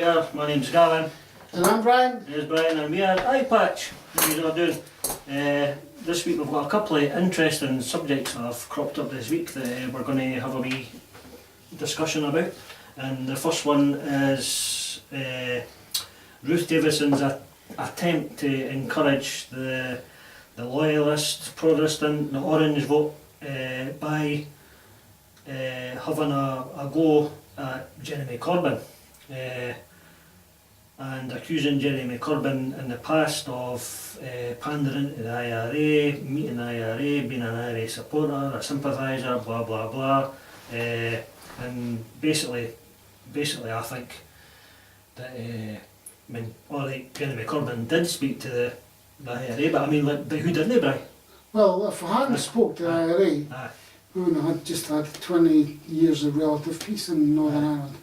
there, my name's Gavin. And I'm Brian. There's Brian and we are iPatch. How you all doing? This week we've got a couple of interesting subjects that have cropped up this week that we're going to have a wee discussion about. And the first one is Ruth Davidson's attempt to encourage the loyalist, Protestant, the Orange vote by having a go at Jeremy Corbyn and accusing Jeremy Corbyn in the past of pandering to the IRA, meeting the IRA, being an IRA supporter, a sympathiser, blah blah blah, and basically I think that alright, Jeremy Corbyn did speak to the IRA, but I mean, but who didn't, Brian? Well, if we hadn't spoke to the IRA, we would have just had 20 years of relative peace in Northern Ireland.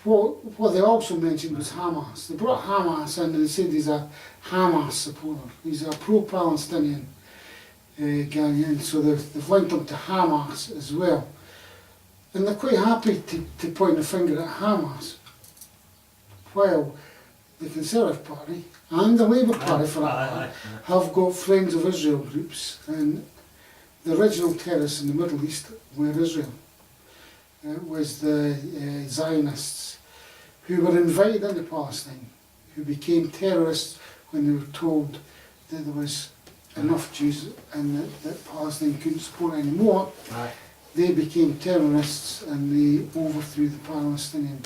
What they also mentioned was Hamas. They brought Hamas in and they said he's a Hamas supporter. He's a pro-Palestinian guy, and so they've linked him to Hamas as well. And they're quite happy to point a finger at Hamas, while the Conservative Party and the Labour Party, for that matter, have got Friends of Israel groups, and the original terrorists in the Middle East were Israel. It was the Zionists who were invited into Palestine, who became terrorists when they were told that there was enough Jews and that Palestine couldn't support anymore. They became terrorists and they overthrew the Palestinian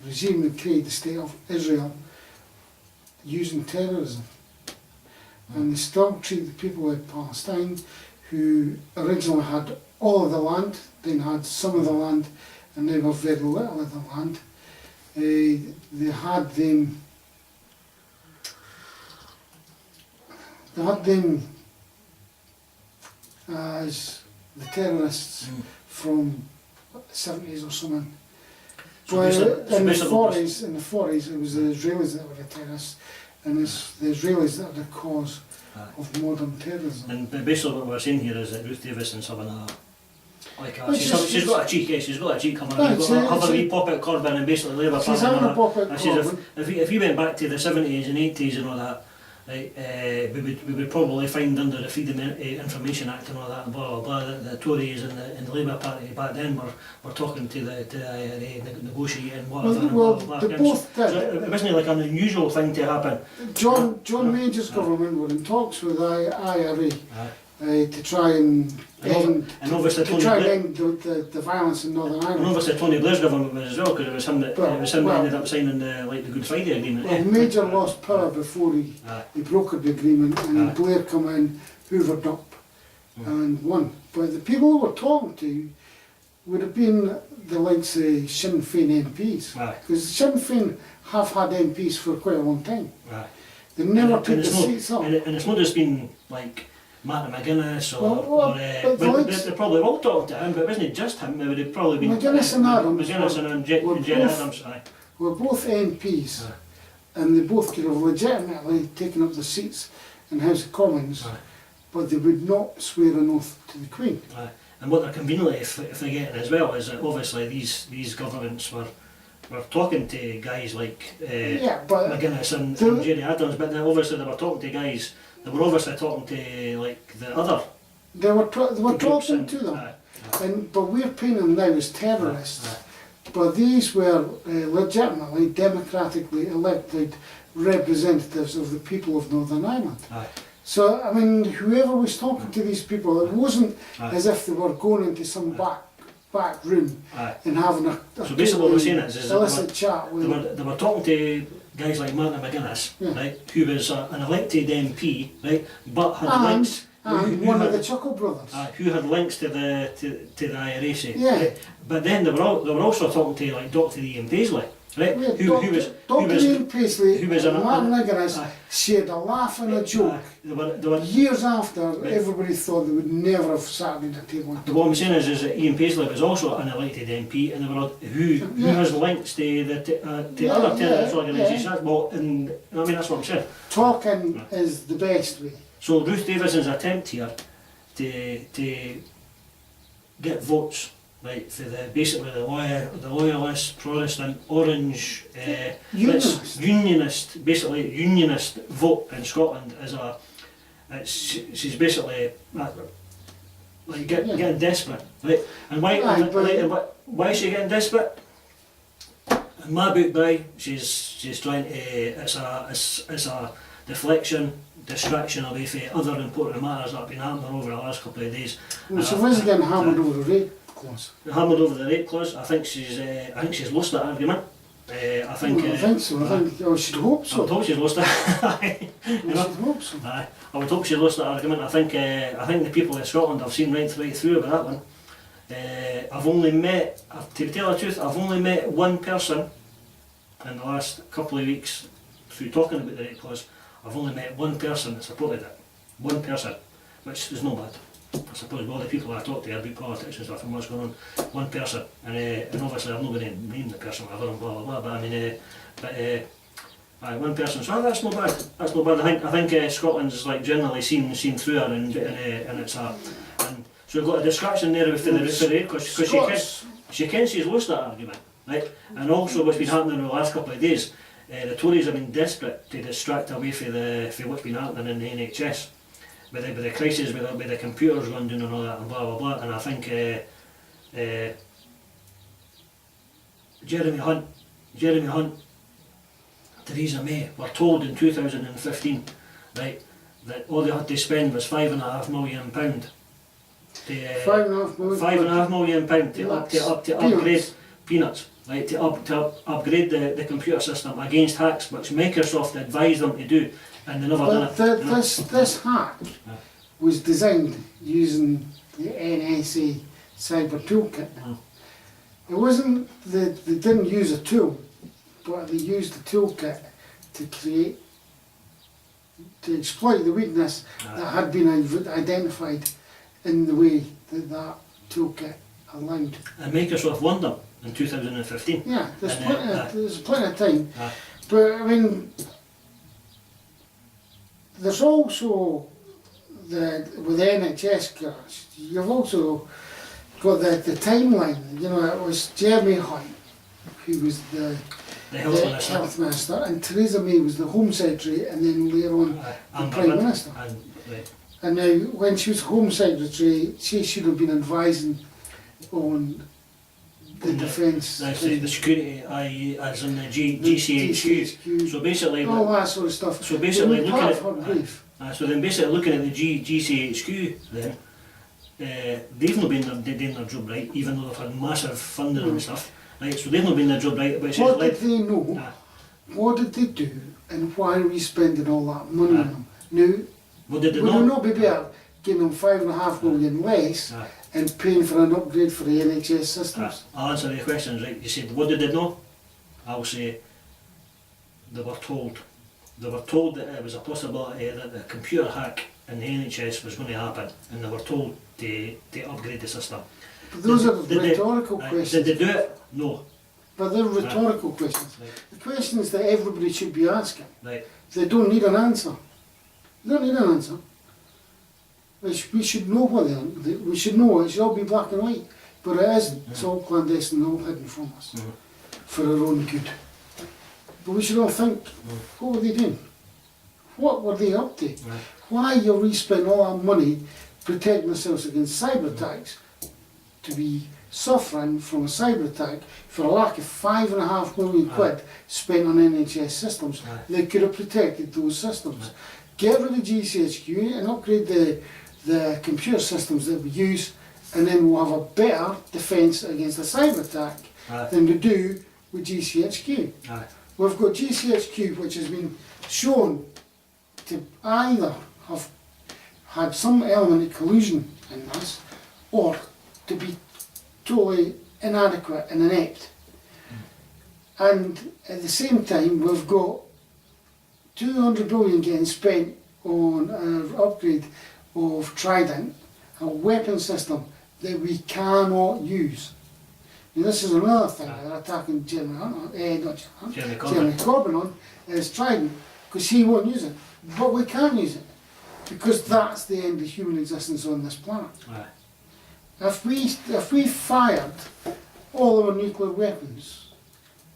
regime and created the state of Israel using terrorism. And they still treat the people of Palestine, who originally had all of the land, then had some of the land, and now have very little of the land. They had them as the terrorists from the 70s or something. In the 40s it was the Israelis that were the terrorists, and it's the Israelis that are the cause of modern terrorism. And basically what we're saying here is that Ruth Davidson's having she's got a cheek coming on. She's got having a wee pop at Corbyn and basically Labour Party. She's having a pop at Corbyn. If we went back to the 70s and 80s and all that, we would probably find under the Freedom of Information Act and all that, and blah blah blah, the Tories and the Labour Party back then were talking to the IRA, negotiating whatever. Well, blah, blah, they both did. So it wasn't like an unusual thing to happen. John Major's government were in talks with the IRA to try and end the violence in Northern Ireland. And obviously Tony Blair's government was as well, because it was him that ended up signing the Good Friday Agreement. Well, Major lost power before he brokered the agreement, and Blair come in, hoovered up and won. But the people who were talking to would have been the likes of Sinn Féin MPs, because Sinn Féin have had MPs for quite a long time. They never took the seats up. And it's not just been like Martin McGuinness they probably all talked to him, but it wasn't just him, it would have probably been McGuinness and Adams. McGuinness and Gerry Adams. Were both MPs, and they both could have legitimately taken up the seats in House of Commons, but they would not swear an oath to the Queen. And what they're conveniently, if they're getting as well, is that obviously these governments were talking to guys like McGuinness and Gerry Adams, but obviously they were talking to guys. They were obviously talking to like the other. They were talking to them, but we're painting them now as terrorists. But these were legitimately, democratically elected representatives of the people of Northern Ireland. So I mean, whoever was talking to these people, it wasn't as if they were going into some back room and having a so basically what we're saying is illicit chat. They were talking to guys like Martin McGuinness, right, who was an elected MP, right, but had links. One of the Chuckle brothers, who had links to the IRA, right? But then they were also talking to like Dr. Ian Paisley, right? Ian Paisley, who was Martin McGuinness, shared a laugh and a joke. They were years after everybody thought they would never have sat at the table. What I'm saying is that Ian Paisley was also an elected MP, and they were who has links to the other terrorist organisations. Well, and I mean that's what I'm saying. Talking is the best way. So Ruth Davidson's attempt here to get votes right, for basically the loyalist, Protestant, orange, Unionist. unionist, basically unionist vote in Scotland is she's basically like getting desperate, right? And why is she getting desperate? In my book, she's trying to. It's a deflection, distraction away from other important matters that have been happening over the last couple of days. Well, so where's getting hammered over the rape clause? Hammered over the rape clause. I think she's lost that argument. I think so. I should hope so. I would hope she's lost it. I should hope so. I would hope she lost that argument. I think the people of Scotland have seen right through about that one. I've only met, to tell the truth, I've only met one person in the last couple of weeks through talking about the rape clause. I've only met one person that supported it. One person, which is no bad. I suppose with all the people I talk to about politics and stuff and what's going on, one person, and obviously I'm not going to name the person whatever and blah blah blah, but I mean, one person, so that's not bad. That's not bad. I think Scotland's like generally seen through her, and it's a, and so we've got a distraction there with the rape because she can she's lost that argument, right? And also what's been happening in the last couple of days. The Tories have been desperate to distract away from what's been happening in the NHS, with the crisis, with the computers going down and all that and blah blah blah. And I think Jeremy Hunt, Theresa May were told in 2015, right, that all they had to spend was £5.5 million £5.5 million to upgrade peanuts. Right, to upgrade the computer system against hacks, which Microsoft advised them to do, and they never done it. This hack was designed using the NSA cyber toolkit. It wasn't that they didn't use a tool, but they used the toolkit to exploit the weakness that had been identified in the way that toolkit allowed. And Microsoft won them in 2015. Yeah, there's plenty of time. But I mean, there's also with the NHS crash, you've also got the timeline. You know, it was Jeremy Hunt who was the health minister, and Theresa May was the Home Secretary, and then later on the Prime Minister. And now, when she was Home Secretary, she should have been advising on the defence, the security, as in the GCHQ. So basically, all that sort of stuff. So basically, looking at the GCHQ, then they've not been doing their job right, even though they've had massive funding and stuff. Right, so they've not been their job right. But what did they know? What did they do? And why are we spending all that money on them? Now, would it not be better giving them £5.5 million less? And paying for an upgrade for the NHS systems? I'll answer your questions, right. You said, what did they know? I'll say, they were told. They were told that it was a possibility that the computer hack in the NHS was going to happen, and they were told to upgrade the system. But those are rhetorical questions. Did they do it? No. But they're rhetorical questions. Right. The questions that everybody should be asking. Right. They don't need an answer. They don't need an answer. We should know what they are. We should know it should all be black and white, but it isn't. It's all clandestine, all hidden from us, for our own good. But we should all think, what were they doing? What were they up to? Why are we spending all that money protecting ourselves against cyber attacks, to be suffering from a cyber attack for a lack of £5.5 million quid spent on NHS systems? They could have protected those systems. Get rid of GCHQ and upgrade the computer systems that we use, and then we'll have a better defence against a cyber attack than we do with GCHQ. We've got GCHQ, which has been shown to either have had some element of collusion in this, or to be totally inadequate and inept. And at the same time, we've got 200 billion getting spent on an upgrade of Trident, a weapon system that we cannot use. Now, this is another thing that they're attacking Jeremy Corbyn on, is Trident, because he won't use it. But we can use it, because that's the end of human existence on this planet. if we fired all our nuclear weapons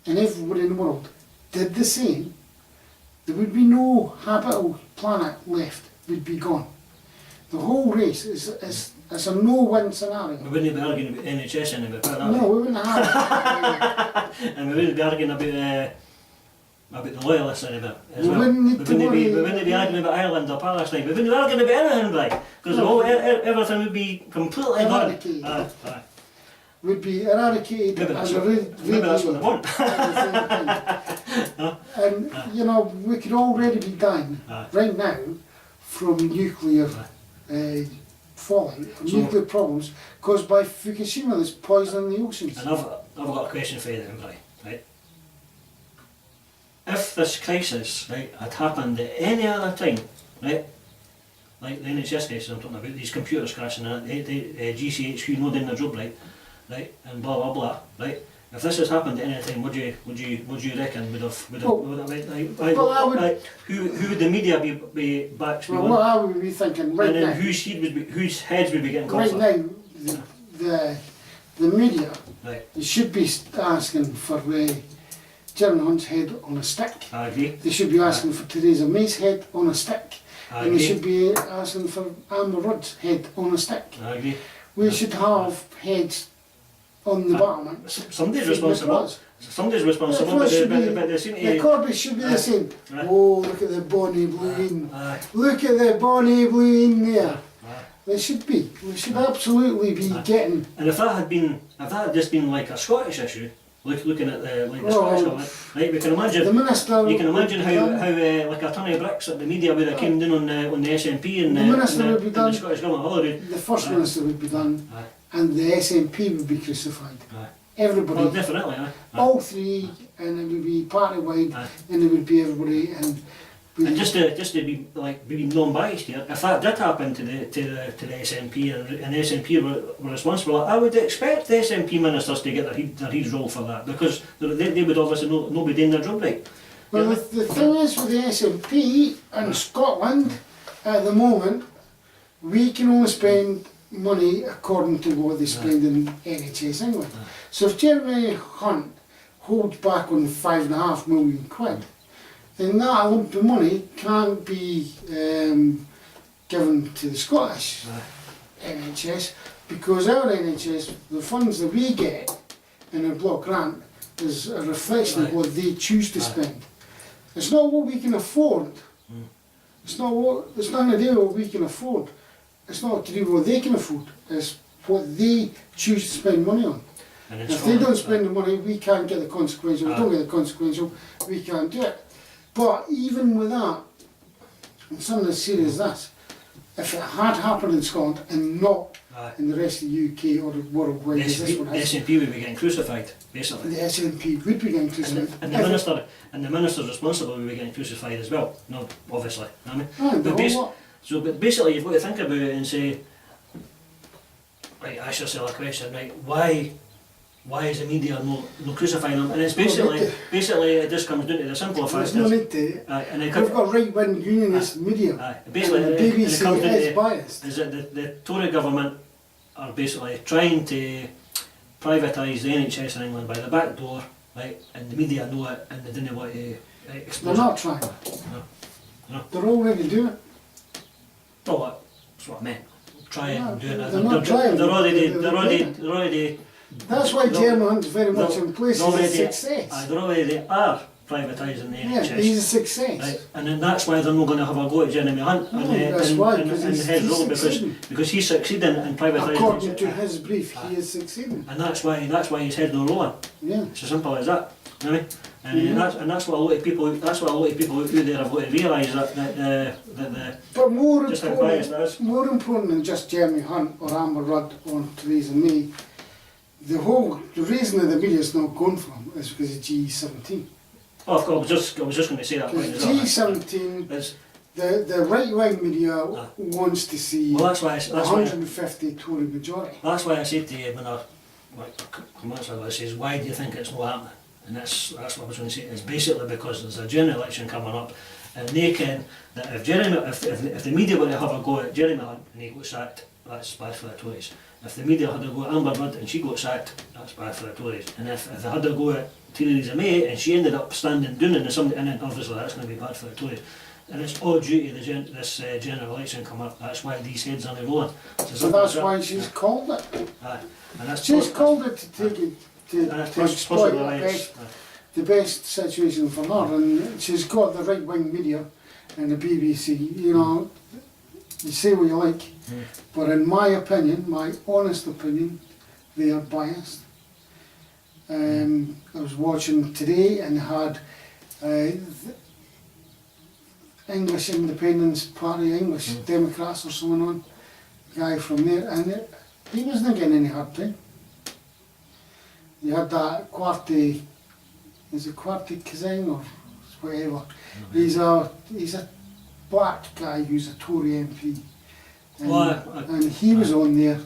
and everybody in the world did the same, there would be no habitable planet left. We'd be gone. The whole race is a no-win scenario. We wouldn't be arguing about NHS anymore, put it that way. No, we wouldn't have it. And we wouldn't be arguing about the loyalists anymore as We well. wouldn't need to worry. We wouldn't be arguing about Ireland or Palestine. We wouldn't be arguing about anything, like, because everything would be completely Eradicated. gone. Aye. Would be eradicated Maybe as that's, a maybe that's what they want. And you know, we could already be dying Aye. right now from nuclear fallout, So- nuclear problems caused by Fukushima that's poisoning the oceans. And I've got a question for you then, right? If this crisis, right, had happened at any other time, right, like the NHS cases I'm talking about, these computers crashing and the GCHQ not doing their job right, and blah blah blah, right? If this has happened at any time, would you reckon would have Well, I would- who would the media be back? Well, what I would be thinking right and then now, whose heads would be getting called right for? now, the media, Right, they should be asking for Jeremy Hunt's head on a stick. I agree. They should be asking for Theresa May's head on a stick. I And they agree. should be asking for Amber Rudd's head on a stick. I agree. We should have heads on the bottom. Somebody's responsible. Somebody's responsible, but they seem The to. Corby should be the same. Right. Oh, look at the bonny blue. Aye. Look at the bonny blue there. Aye. They should be. We should absolutely be Aye. getting. And if that had just been like a Scottish issue, looking at the Oh, Scottish government, right? We can The imagine. minister. You can imagine how the like a ton of bricks that the media would have came down on the SNP and The minister would be and done. the Scottish government holiday. first minister would be done, Aye. and the SNP would be crucified. Aye. Everybody. Well, definitely. Aye. Aye. All three, and it would be party wide, Aye. and it would be everybody, and And just to be like be non-biased here, if that did happen to the SNP and the SNP were responsible, I would expect the SNP ministers to get their heads rolled for that, because they would obviously not be doing their job right. well, Yeah. the thing is with the SNP and Scotland at the moment, we can only spend money according to what they spend in NHS England. So if Jeremy Hunt holds back on £5.5 million, then that lump of money can't be given to the Scottish NHS, because our NHS, the funds that we get in a block grant, is a reflection of Right. what they choose to Right. spend. It's not what we can afford. It's nothing to do with what we can afford. It's not to do with what they can afford. It's what they choose to spend money on. And If they don't spend the money, we can't get the consequential. We don't get the consequential, we can't do it. But even with that, and something as serious as this, if it had happened in Scotland and not in the rest of the UK or the world where this one the is, SNP would be getting crucified, basically. the SNP would be getting crucified. And the ministers responsible would be getting crucified as well. No, obviously. I mean, And the but, whole lot. but basically, you've got to think about it and say, right, ask yourself a question, right? Why is the media no crucifying them? And it's basically it just comes down to the simple fact There's no need to. and it We've got right-wing unionist media. basically and the it BBC comes down is to biased. is that the Tory government are basically trying to privatise the NHS in England by the back door, right? And the media know it, and they didn't want to They're expose not it. trying. No. They're already doing it. Oh, that's what I meant. Trying and doing it. They're not trying. They're already. They're They're already. That's why they're- Jeremy Hunt's very much they're- in place. they're He's a already- success. They already are privatising the Yeah, NHS. he's a success. Right, and then that's why they're not going to have a go at Jeremy Hunt No, and that's why, because and he's head roll succeeding. because he's succeeding in privatising. According to his brief, he is succeeding. And that's why his head's not rolling. Yeah. It's as simple as that. You know what I mean? And Yeah. that's what a lot of people out there have got to realise that the But more just how biased that is. important than just Jeremy Hunt or Amber Rudd or Theresa May, the reason that the media's not going for him is because of GE17. Oh, of course, I was just going to say that point Because as well. GE17, It's- the right-wing media wants to see well, that's why 150 Tory majority. I said to you when I come out of it, I says, why do you think it's not happening? And that's what I was going to say. It's basically because there's a general election coming up, and they can that if the media were to have a go at Jeremy Hunt and he got sacked, that's bad for the Tories. If the media had a go at Amber Rudd and she got sacked, that's bad for the Tories. And if they had a go at Theresa May and she ended up standing down and then obviously that's going to be bad for the Tories. And it's all due to this general election come up. That's why these heads aren't rolling. So that's why she's called it. Aye. And that's She's called it to take it to exploit possibly the best situation for her, and she's got the right wing media and the BBC. You know, you say what you like, but in my opinion, my honest opinion, they are biased. I was watching today and had English Independence Party, English Democrats or someone on, guy from there, and he wasn't getting any hard time. You had that Quarty, is it Quarty Kazang or whatever? He's a black guy who's a Tory MP, and he was on there,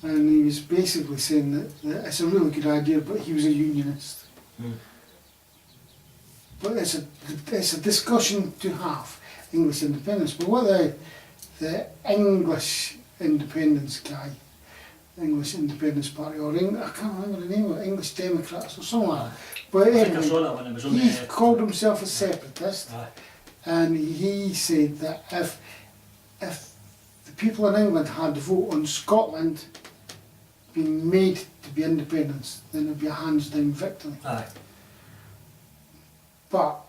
and he was basically saying that it's a really good idea, but he was a unionist. But it's a discussion to have, English independence. But what the English independence guy, English Independence Party, or I can't remember the name of it, English Democrats or something like that. But anyway, he called himself a separatist, and he said that if the people in England had to vote on Scotland being made to be independent, then it would be a hands down victory. But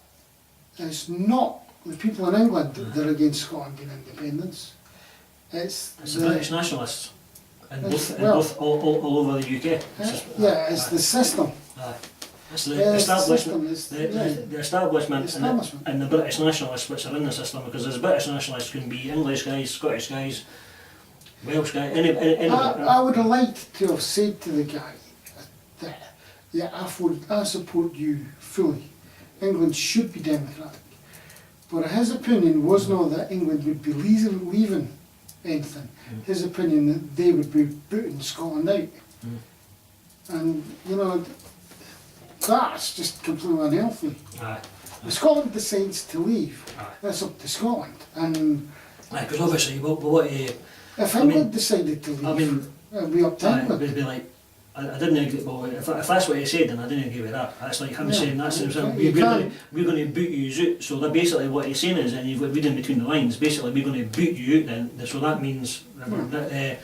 it's not the people in England that are against Scotland being independence. It's the British nationalists, and both all over the UK. It's the system. It's the establishment and the British nationalists which are in the system, because there's British nationalists can be English guys, Scottish guys, Welsh guys, any. I would have liked to have said to the guy that, yeah, I support you fully. England should be democratic, but his opinion was not that England would be leaving anything. His opinion that they would be booting Scotland out, and you know, that's just completely unhealthy. If Scotland decides to leave, that's up to Scotland, and because obviously what if England decided to leave, it'd be up to England. It'd be like, I didn't agree. Well, if that's what he said, then I didn't agree with that. That's like him saying that's himself. We're going to boot you out. So that basically what he's saying is, and you've got reading between the lines. Basically, we're going to boot you out. Then, so that means that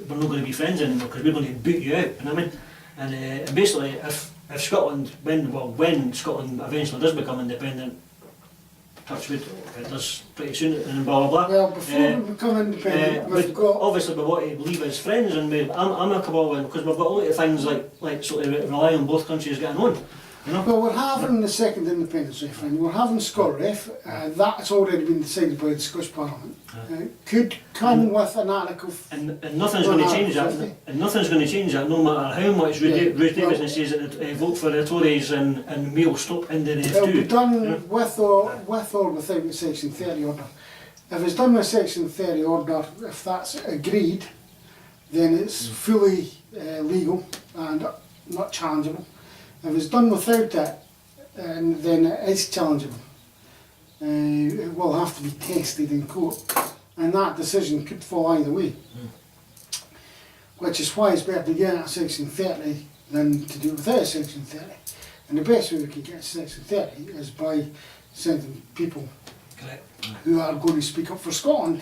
we're not going to be friends anymore because we're going to boot you out. You know what I mean? And basically, if Scotland, when Scotland eventually does become independent, touch wood, it does pretty soon, and blah blah blah. Well, before we become independent, we've got obviously we want to leave as friends and be amicable, because we've got a lot of things like sort of rely on both countries getting on. You know? Well, we're having the second independence referendum. We're having ScotRef. That's already been decided by the Scottish Parliament. Could come with an article. And nothing's going to change that. And nothing's going to change that, no matter how much Ruth Davidson says that vote for the Tories and we'll stop in the It'll be done with or without the Section 30 order. If it's done with Section 30 order, if that's agreed, then it's fully legal and not challengeable. If it's done without that, then it is challengeable. It will have to be tested in court, and that decision could fall either way. Which is why it's better to get at Section 30 than to do it without Section 30. And the best way we can get Section 30 is by sending people who are going to speak up for Scotland.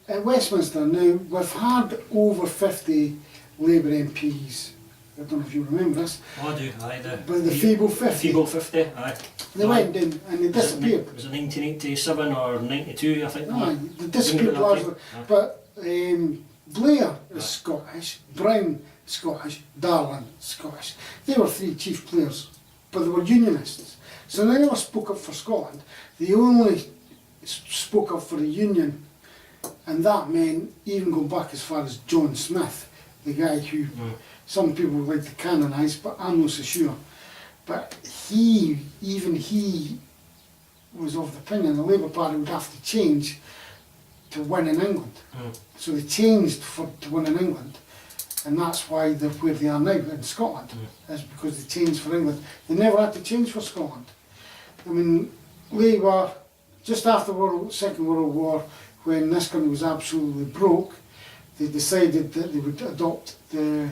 At Westminster now, we've had over 50 Labour MPs. I don't know if you remember this. Oh, I do, But the Feeble 50. Feeble 50, aye. They went in and they disappeared. Was it 1987 or 92, I think? Aye, they disappeared largely. But Blair is Scottish, Brown Scottish, Darlan Scottish. They were three chief players, but they were unionists. So they never spoke up for Scotland. They only spoke up for the Union, and that meant even going back as far as John Smith, the guy who some people would like to canonise, but I'm not so sure. But he was of the opinion the Labour Party would have to change to win in England. So they changed to win in England, and that's why they're where they are now in Scotland. Is because they changed for England. They never had to change for Scotland. I mean, Labour, just after Second World War, when this country was absolutely broke, they decided that they would adopt the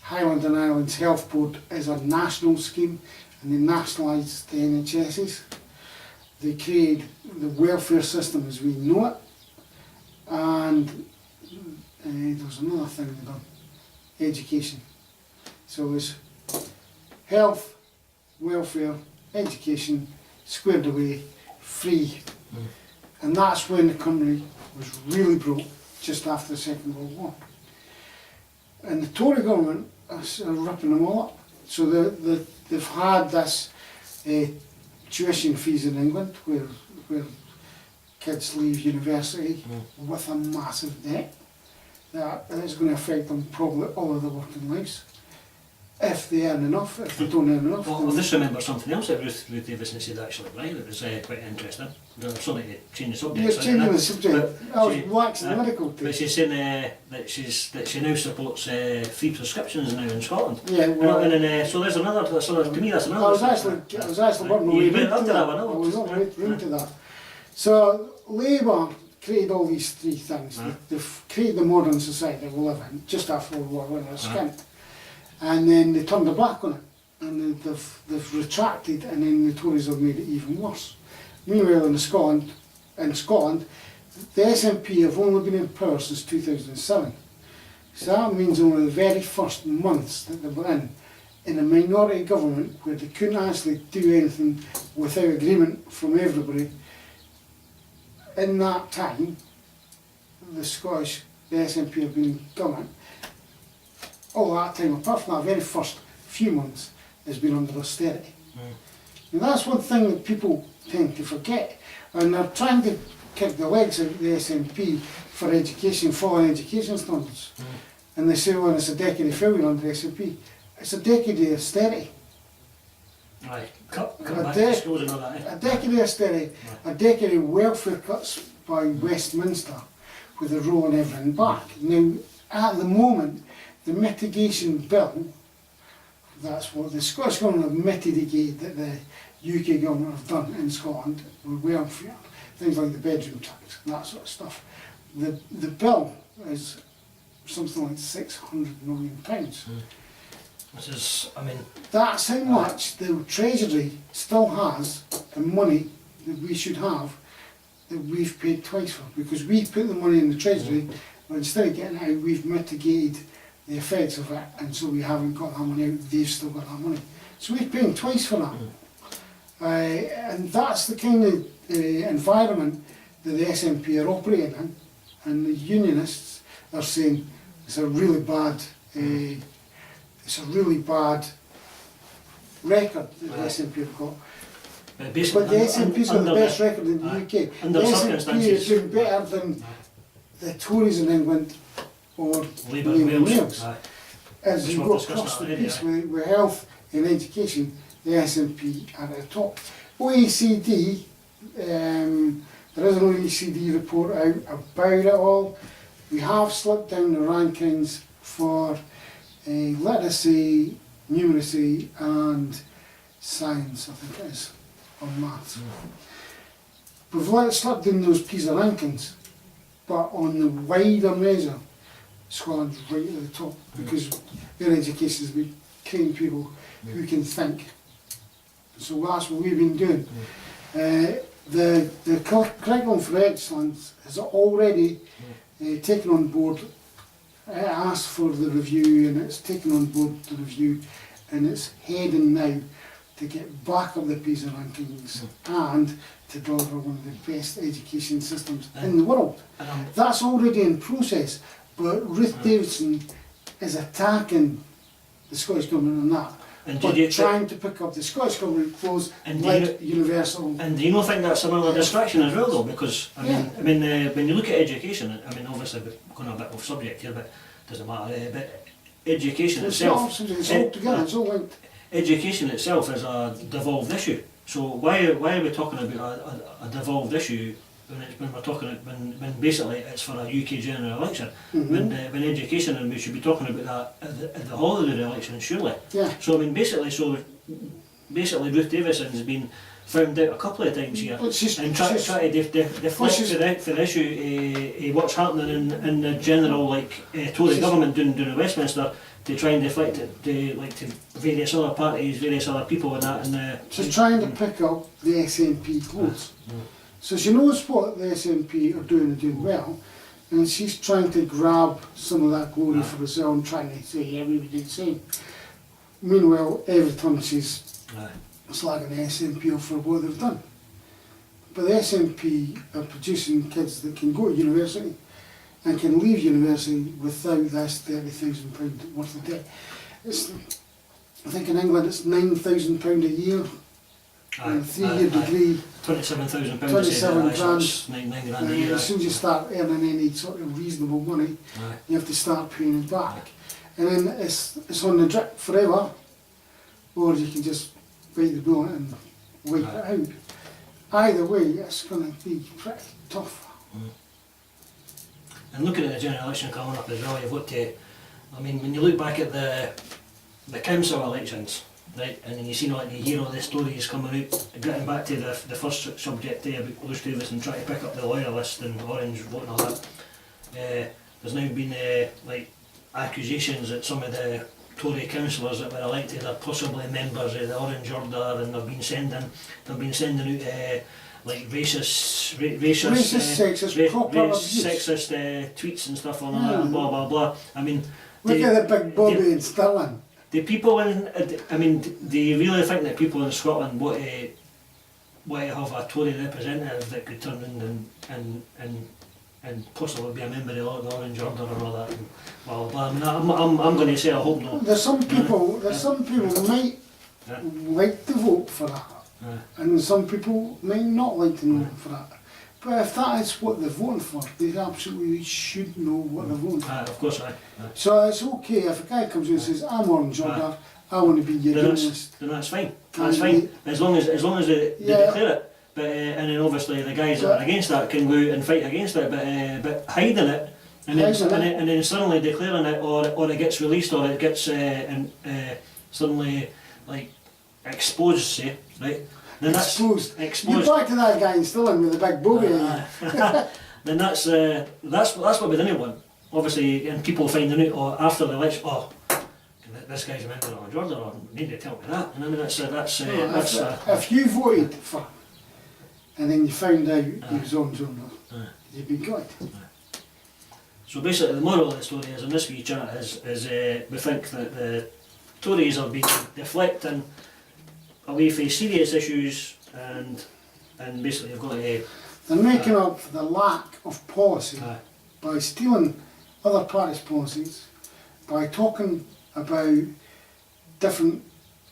Highland and Islands Health Board as a national scheme, and they nationalised the NHSs. They created the welfare system as we know it, and there was another thing they done, education. So it's health, welfare, education, squared away, free. And that's when the country was really broke, just after the Second World War. And the Tory government are ripping them all up. So they've had this tuition fees in England, where kids leave university with a massive debt that is going to affect them probably all of their working lives. If they earn enough, if they don't earn enough. Well, I just remember something else that Ruth Davison said actually, right, that was quite interesting. I'm sorry to change the subject. Yes, changing the subject. I was relaxing the medical But team. she's saying that she now supports free prescriptions now in Scotland. Yeah, well, and then, so there's another, so to me that's another. I was actually working my way You went into up to that. that one, I no? was on my way into that. So Labour created all these three things. They've created the modern society we live in, just after World War One, skint. And then they turned their back on it, and they've retracted, and then the Tories have made it even worse. Meanwhile, in Scotland, the SNP have only been in power since 2007. So that means only the very first months that they were in a minority government where they couldn't actually do anything without agreement from everybody. In that time, the SNP have been in government. All that time, apart from that very first few months, has been under austerity. And that's one thing that people tend to forget. And they're trying to kick the legs out of the SNP for education, following education standards. And they say, well, it's a decade of failure under the SNP. It's a decade of austerity. Right, cut back to schools and all that. A decade of austerity, a decade of welfare cuts by Westminster with a rolling everything back. Now, at the moment, the mitigation bill, that's what the Scottish Government have mitigated that the UK Government have done in Scotland with welfare, things like the bedroom tax and that sort of stuff. The bill is something like £600 million. This is, I mean... That's how much the Treasury still has the money that we should have that we've paid twice for, because we put the money in the Treasury, but instead of getting it out, we've mitigated the effects of it, and so we haven't got that money out, they've still got that money. So we're paying twice for that. And that's the kind of environment that the SNP are operating in, and the unionists are saying it's a really bad record that the SNP have got. But the SNP's got the best record in the UK. The SNP is doing better than the Tories in England or Labour in Wales. As you go across the piece with health and education, the SNP are at the top. OECD, there is an OECD report out about it all. We have slipped down the rankings for literacy, numeracy and science, I think it is, or maths. We've slipped in those PISA rankings, but on the wider measure, Scotland's right at the top, because their education has been training people who can think. So that's what we've been doing. The curriculum for excellence has already taken on board, it asked for the review, and it's taken on board the review, and it's heading now to get back up the PISA rankings and to deliver one of the best education systems in the world. That's already in process, but Ruth Davison is attacking the Scottish Government on that. But trying to pick up the Scottish Government clothes like universal. And do you not think that's another distraction as well, though? Because I mean, when you look at education, I mean, obviously we're going a bit off subject here, but it doesn't matter. But education itself, it's all together. It's all linked. Education itself is a devolved issue. So why are we talking about a devolved issue when we're talking when basically it's for a UK general election? When education, and we should be talking about that at the holiday election, surely. Yeah. So I mean, basically Ruth Davison's been found out a couple of times here, It's just, and try to deflect for the issue what's happening in the general Tory government doing in Westminster, to try and deflect it to various other parties, various other people and that. And she's trying to pick up the SNP clothes. So she knows what the SNP are doing and doing well, and she's trying to grab some of that glory for herself and trying to say, yeah, we would do the same. Meanwhile, every time she's slagging the SNP off for what they've done. But the SNP are producing kids that can go to university and can leave university without this £30,000 worth of debt. I think in England it's £9,000 a year. And a 3-year degree, £27,000. £27 grand. 9 grand a year. As soon as you start earning any sort of reasonable money, you have to start paying it back. And then it's on the drip forever, or you can just bite the bullet and wipe it out. Either way, it's going to be pretty tough. And looking at the general election coming up as well, you've got to, I mean, when you look back at the council elections, right, and then you see, you hear all the stories coming out, getting back to the first subject there about Lewis Davis and trying to pick up the loyalist and Orange vote and all that. There's now been accusations that some of the Tory councillors that were elected are possibly members of the Orange Order, and they've been sending out racist, sexist tweets and stuff on that, and blah blah blah. I mean, look at the big Bobby in Stirling. The people do you really think that people in Scotland want to have a Tory representative that could turn in and possibly be a member of the Orange Order and all that? And blah, blah, blah. I mean, I'm going to say I hope not. There's some people might like to vote for that, and some people might not like to vote for that. But if that is what they're voting for, they absolutely should know what they're voting for. Of course, So it's okay if a guy comes in and says, I'm Orange Order, I want to be your unionist. Then that's fine. That's fine. As long as they declare it. But and then obviously the guys that are against that can go out and fight against it. But hiding it and then suddenly declaring it, or it gets released, or it gets suddenly exposed, say, right? Then exposed. You're back to that guy in Stirling with the big bogey. Then that's what with anyone. Obviously, and people finding out, or after the election, this guy's a member of Orange Order, or need to tell me that. And I mean, if you voted for, and then you found out he was Orange Order, you'd be good. So basically, the moral of the story is in this wee chat is we think that the Tories have been deflecting away from serious issues, and basically you've got to... They're making up for the lack of policy by stealing other parties' policies, by talking about different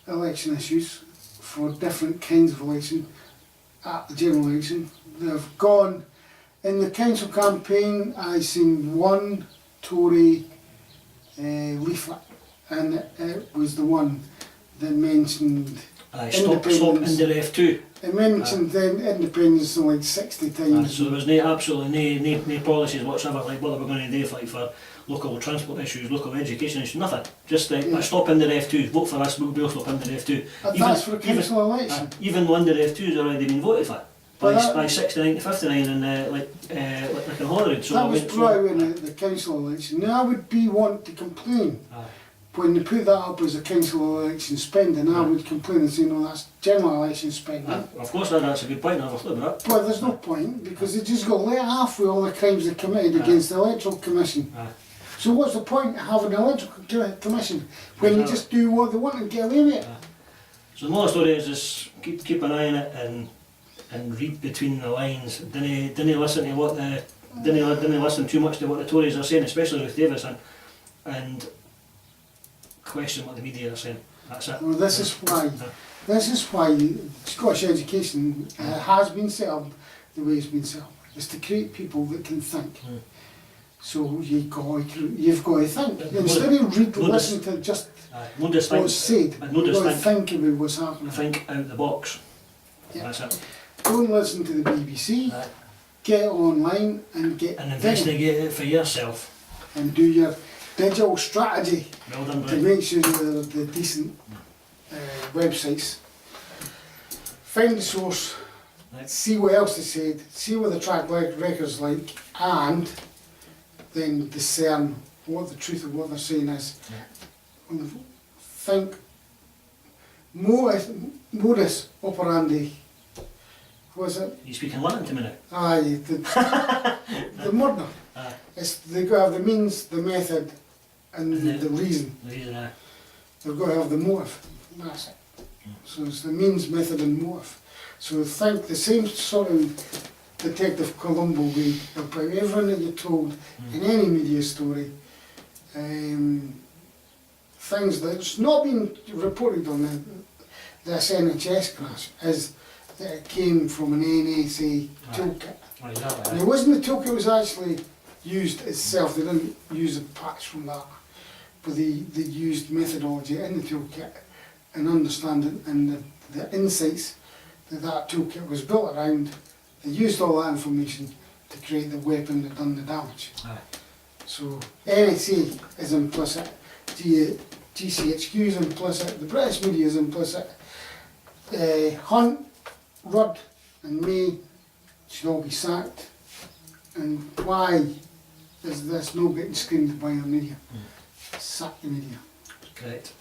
election issues for different kinds of election at the general election. They've gone, in the council campaign, I've seen one Tory leaflet, and it was the one that mentioned stop Indiref 2. It mentioned independence like 60 times. So there was absolutely no policies whatsoever, like what they were going to do for local transport issues, local education issues, nothing. Just stop Indiref 2, vote for us, we'll stop Indiref 2. That's for a council election. Even though Indiref 2 has already been voted for by 69 to 59 and like in Holyrood. So that was brought out in the council election. Now I would want to complain. When they put that up as a council election spending, I would complain and say, no, that's general election spending. Of course, that's a good point, I've looked at that. But there's no point, because they just got let off with all the crimes they committed against the Electoral Commission. So what's the point of having an Electoral Commission when they just do what they want and get away with it? So the moral story is just keep an eye on it and read between the lines. Didn't listen to what didn't listen too much to what the Tories are saying, especially with Davis, and question what the media are saying. That's it. Well, this is why Scottish education has been set up the way it's been set up. It's to create people that can think. So you've got to think. Instead of listen to just what's said, you've got to think about what's happening. Think out the box. Yeah. That's it. Don't listen to the BBC. Get online and investigate it for yourself. And do your digital strategy to make sure they're the decent websites find the source, Right. see what else they said, see what the track record's like, and then discern what the truth of what they're saying is. Yeah. And think modus operandi. What is it? You speaking Latin to me now? Aye, the murder. Aye. It's they've got to have the means, the method, and And the reason. The reason I. They've got to have the motive. That's it. So it's the means, method, and motive. So think the same sort of Detective Columbo way about everything that you're told in any media story. Things that's not been reported on this NHS crash is that it came from an NSA toolkit. Oh, exactly. And it wasn't the toolkit was actually used itself, they didn't use a patch from that, but they used methodology in the toolkit and understanding and the insights that toolkit was built around. They used all that information to create the weapon that done the damage. Aye. So NSA is implicit, GCHQ is implicit, the British media is implicit, Hunt, Rudd and May should all be sacked. And why is this not getting screamed by the media? Sack the media. Correct.